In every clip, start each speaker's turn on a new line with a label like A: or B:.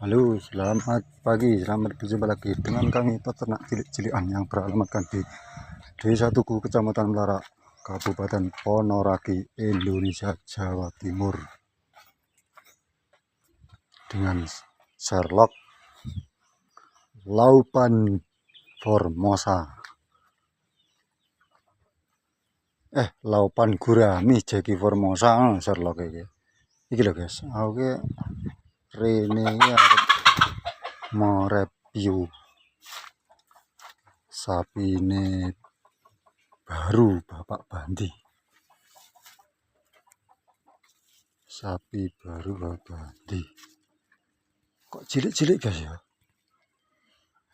A: Halo, selamat pagi. Selamat berjumpa lagi dengan kami peternak cilik-cilikan yang beralamatkan di Desa Tugu, Kecamatan Melara, Kabupaten Ponorogo, Indonesia, Jawa Timur. Dengan Sherlock Laupan Formosa. Laupan Gurami Jeki Formosa Sherlock iki. Iki lho guys, aku rene iki arep mau review sapine baru Bapak Bandi. Sapi baru Bapak Bandi. Kok cilik-cilik guys ya?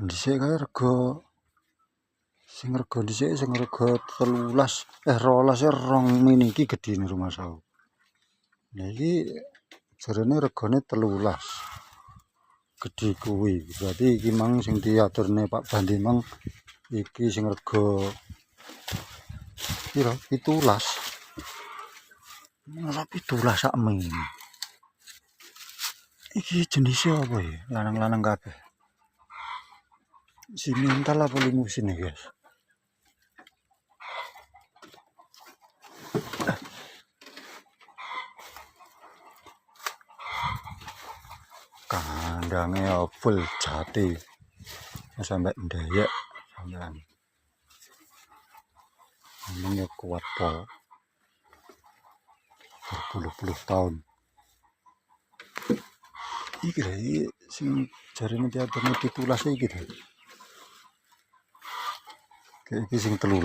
A: Dhisik kae rega sing rega dhisik sing rega 12 rong mini iki gedine rumah saya. Nah iki jarene regane 13. Gede kuwi. Berarti iki mang sing diaturne Pak Bandi mang iki sing rega piro? 17. Masa 17 sak mini. Iki jenisnya apa ya? Lanang-lanang kabeh. Simental apa limusin ya guys? Kandangnya full jati sampai ndayek sampean. Ini kuat pol berpuluh-puluh tahun. Iki lho sing jarine diaturne 17 iki lho. Iki sing 13.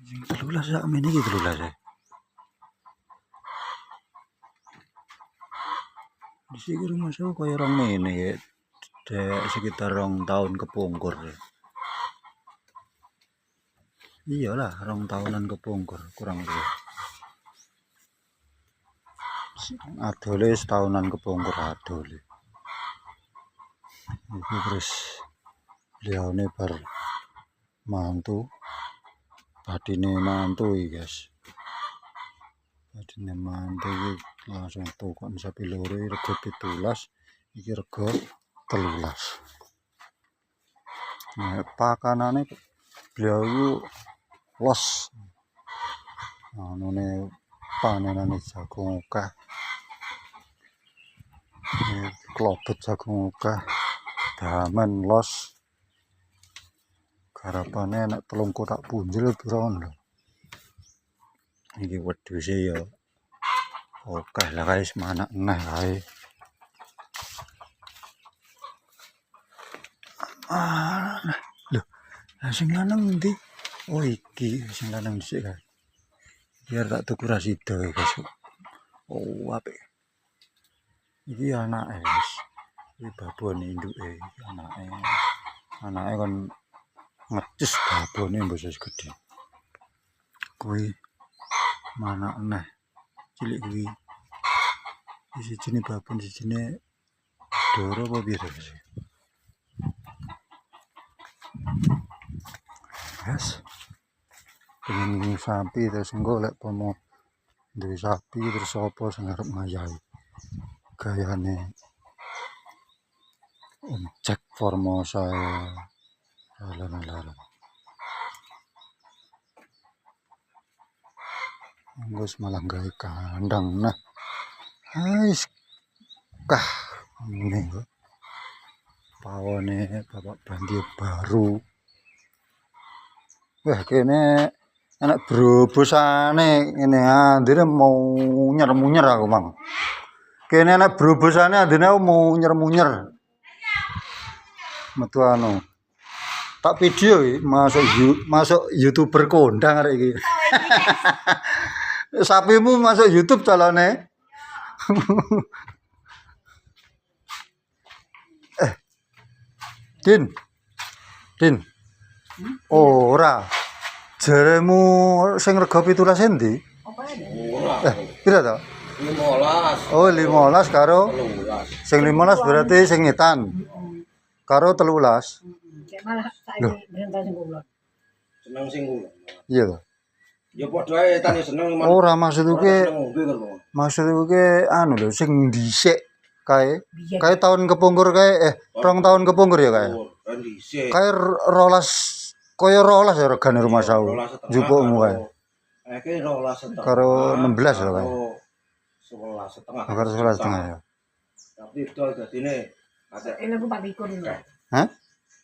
A: Sing 13 sak mene iki 13. Di sini rumah saya kaya orang ini ya. Sekitar 2 tahun kepungkur. Iyalah 2 tahunan kepungkur kurang lebih. Adole setahunan kepungkur adole. Iki terus beliaune bar mantu. Badine mantu iki guys. Badine mantu iki langsung tukon sapi loro rega 17, iki rega 13. Nah, pakanane beliau itu los. Anune panenane jagung akeh. Klobet jagung akeh. Damen los. Garapane nek 3 kotak punjul pira lho. Iki wedhuse ya akeh lah kae semanak neh kae. Lho, sing lanang ndi? Oh iki sing lanang dhisik kae. Biar tak tuku rasida guys. Oh apik. Iki anake wis. Iki babone induke iki anake. Anake kon ngecus babone mbok wis gedhe. Kuwi manak neh. Cilik kuwi. Sijine babon sijine doro apa piro guys? Yes. Pengen sapi terus engko lek pomo duwe sapi terus apa sing arep ngayahi. Gayane Jack Formosa. Lala. Nggus malah gawe kandang nah. Ais kah ngene kok. Pawone Bapak Bandi baru. Wah kene anak brobosane ngene andine mau munyer aku mang. Kene anak brobosane andine mau munyer. Metu anu. Tak video masuk YouTuber kondang arek iki. Sapimu masuk YouTube calone. Din. Ora. Jaremu sing rega 17 endi? Pira to?
B: 15.
A: Oh, 15 karo
B: 13.
A: sing 15 berarti sing ngetan. Karo 13.
C: Malah saiki berhenti sing kula.
B: Seneng sing kula.
A: Iya to.
B: Ya padha ae tani seneng man.
A: Ora maksudku
B: Ora
A: ki
B: seneng ngombe kan kok.
A: maksudku ki anu lho sing dhisik kae.
C: Biyen.
A: Kae tahun kepungkur kae 2 tahun kepungkur ya kae.
B: Oh, kan dhisik.
A: Kae rolas kaya rolas ya regane rumah
B: Iya,
A: sawu.
B: 12,5
A: Jupukmu kae.
B: Iki 12,5.
A: Karo 16 lho kae.
B: 11,5.
A: Karo 11 setengah ya.
B: Tapi itu dadine ada
C: Ini aku 24 lho.
A: Hah?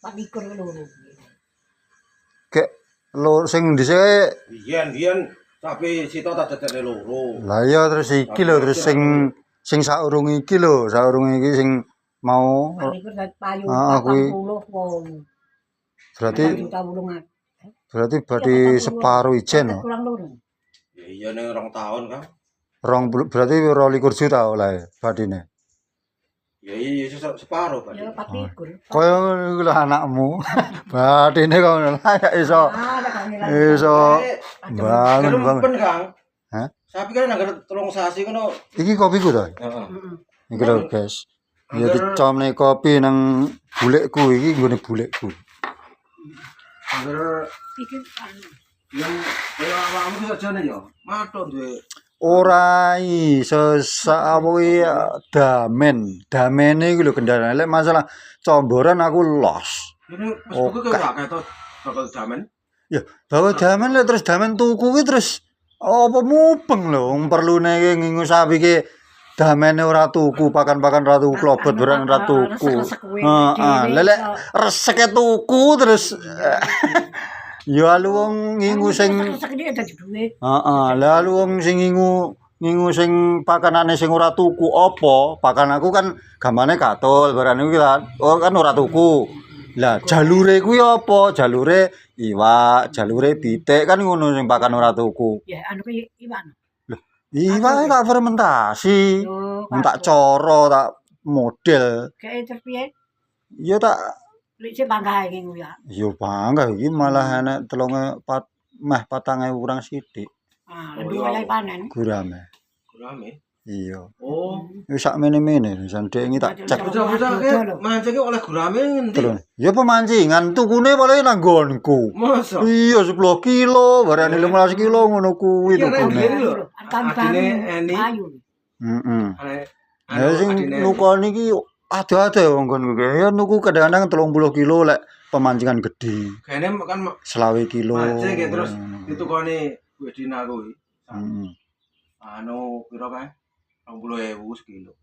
C: 24 lho.
A: Kek lo sing dhisik kae
B: biyen tapi sito tak dadekne loro.
A: lah iya terus iki lho terus sing saurung iki lho, saurung iki sing mau
C: 24 dan payu
A: Ah, kuwi.
C: 40 wong.
A: berarti
C: Juta wulung
A: berarti berarti separuh ijen no.
C: kurang loro.
B: Ya iya ning 2 tahun kan.
A: Berarti 22 juta oleh badine.
B: Ya iya separuh
C: Ya
B: Pak.
C: 24.
A: Kaya iku lho anakmu. Badine kok lah ya iso
C: Ada kami lagi.
A: iso bangun.
B: Ben Kang.
A: Hah?
B: Sapi kan nangger telung sasi ngono.
A: Iki kopiku to.
B: Heeh.
C: Heeh.
A: Iki lho guys. Ya dicomne kopi nang bulekku iki nggone bulekku.
B: Angger
C: Iki anu.
B: yang kaya awakmu ki sajane ya. Matuk duwe.
A: Ora iso sawi damene iki lho kendharane. Lek masalah comboran aku los.
B: Ini Facebookku kaya akeh to bakal jaman.
A: Ya, bawa damen lek terus damen tuku ki terus apa mubeng lho wong perlune ki ngingu sapi ki damene ora tuku, pakan-pakan ora tuku, klobot barang ora tuku. Heeh, lek reseke tuku terus ya lu wong ngingu sing
C: segede dadi duit.
A: heeh, lalu wong sing ngingu sing pakanane sing ora tuku apa? Pakan aku kan gamane katul barang iku kan. Oh kan ora tuku. Lah jalure kuwi apa? Jalure iwak, jalure pitik kan ngono sing pakan ora tuku.
C: Ya anu ki iwan.
A: Iwak tak fermentasi.
C: Yo,
A: Tak coro, tak model.
C: kayak terpiye?
A: Ya tak
C: Lek sik bangga iki ya.
A: yo bangga iki malah enek 4.000 kurang sithik
C: Ah, kedua lagi panen.
A: gurame.
B: Kurame.
A: Iya.
B: Oh.
A: Wis sak mene-mene sandek iki tak cek.
B: Bocah-bocah ki mancing ki oleh gurame ngendi?
A: Terus, ya pemancingan tukune paling nang nggonku.
B: Masa?
A: Iya 10 kilo, barane 15 kilo ngono kuwi
B: Iya, Nek,
A: tukune.
B: gini lho.
C: Adine
B: Eni.
C: ayu.
A: Heeh.
B: Ane-
A: Ya sing nukoni iki ada-ada wong nggonku ki. Ya nuku kadang-kadang 30 kilo lek pemancingan gede.
B: Kene kan
A: 20 kilo.
B: mancing ki terus ditukoni wedina kuwi.
A: Heeh.
B: Anu piro kae? 20.000 sekilo.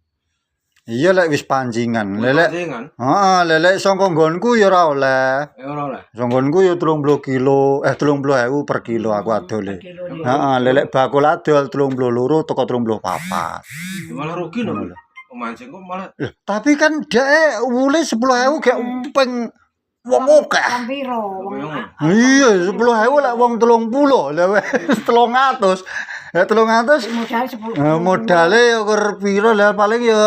A: Iya lek wis pancingan. Lelek
B: Pancingan?
A: heeh, lelek saka nggonku ya ora oleh.
B: Ora oleh.
A: Songgonku ya 30 kilo, 30.000 per kilo aku adole. Heeh, lelek bakul adol 32 teko 34.
B: Malah rugi lho. Mancing kok malah
A: Loh, tapi kan dhek wule 10.000 gek ping wong akeh.
C: Kan piro wong
A: Iya, 10.000 lek wong 30, lha wis 300. Ya 300
C: modal 10.
A: modale ya kur piro lah paling ya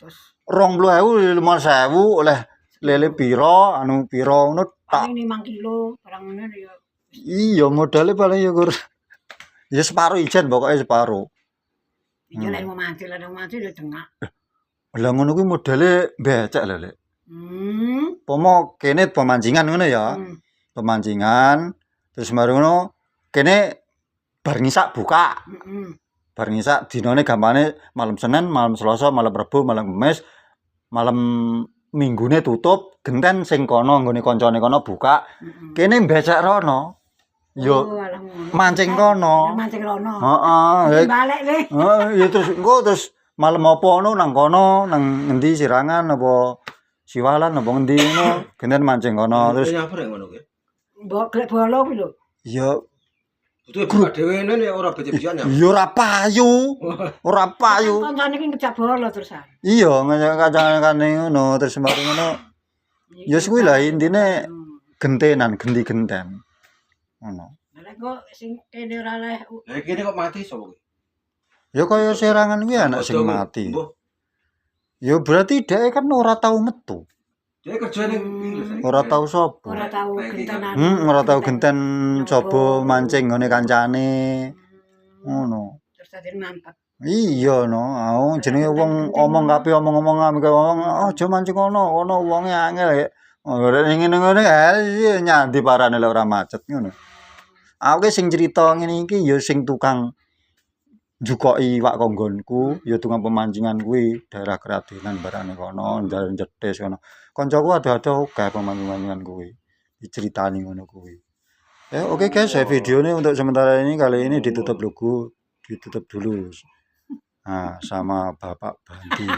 C: 100.
A: 20.000 5.000 oleh lele piro anu piro ngono tak.
C: Paling 5 kilo barang ngono ya.
A: Iya, modalnya paling ya kur ya separuh ijen pokoknya separuh.
C: Iki lek mau mancing ya tengah.
A: Lah ngono kuwi modale becek lho, Lek. Pomo kene pemancingan ngono ya. Pemancingan terus mari ngono kene bar ngisak buka. Bar ngisak dinane gampane malam Senin, malam Selasa, malam Rebo, malam Kamis, malam Minggune tutup, genten sing kono nggone kancane kono buka. Kene becek rono. Yo mancing kono.
C: Mancing rono.
A: Heeh.
C: Balik le.
A: Heeh, ya terus engko terus malam apa ngono nang kono, nang ngendi Sirangan apa Siwalan apa ngendi ngono, genten mancing kono terus
B: nyamper ngono kuwi.
C: Mbok glek bolo kuwi lho.
A: ya
B: Butuh buka dhewe nek ora becik-becikan ya.
A: ya ora payu. Ora payu.
C: Kancane iki ngejak bolo terusan.
A: Iya, kacang-kacane ngono terus mari ngono. Ya kuwi lah intine gentenan, gendi genten. Ngono.
C: Lek kok sing kene ora oleh
B: Lah kene kok mati sapa kuwi?
A: Ya kaya Serangan kuwi anak sing mati. Ya berarti dhek kan ora tau metu.
B: Dia kerja ning iki lho saiki.
A: Ora tau sapa.
C: ora tau gentenan.
A: Ora tau genten coba mancing ngene kancane. Ngono.
C: Terus dadi mantap.
A: Iya no, aku jenenge wong omong kabeh omong-omong ambek wong aja mancing kono wonge angel ya. Ora ngene-ngene nyandi parane lek ora macet ngono. Aku ki sing crita ngene iki ya sing tukang jukoki iwak konggonku, ya tukang pemancingan kuwi daerah Kradenan barane kono, jalan jetis kono. Koncoku ada-ada akeh pemancingan kuwi. Diceritani ngono kuwi. Oke guys, video ini untuk sementara ini kali ini ditutup dulu. Nah, sama Bapak Bandi.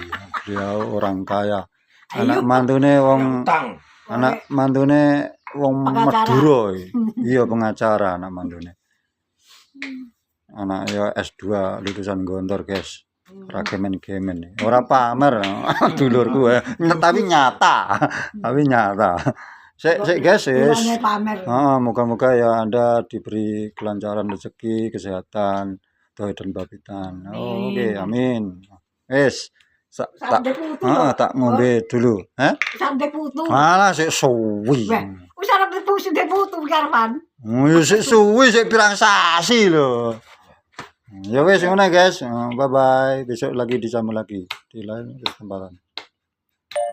A: Beliau orang kaya. Anak mantune wong
B: Utang.
A: anak mantune wong
C: Pengacara.
A: Madura. Iya, pengacara anak mantune. Anak ya S2 lulusan Gontor, guys. Ora gemen-gemen. Ora pamer dulurku tapi nyata. Tapi nyata. Sik guys, wis.
C: Bilangnya pamer.
A: Moga-moga ya Anda diberi kelancaran rezeki, kesehatan, doa dan babitan. Oke, amin. Wis. Tak
C: Sampai putu.
A: tak ngombe dulu.
C: Sampai putu.
A: Malah sik suwi.
C: Wis arep putu sampai putu karepan.
A: Ya sik suwi sik pirang sasi lho. Ya wis ngono guys. Bye bye. Besok lagi disambung lagi di lain kesempatan.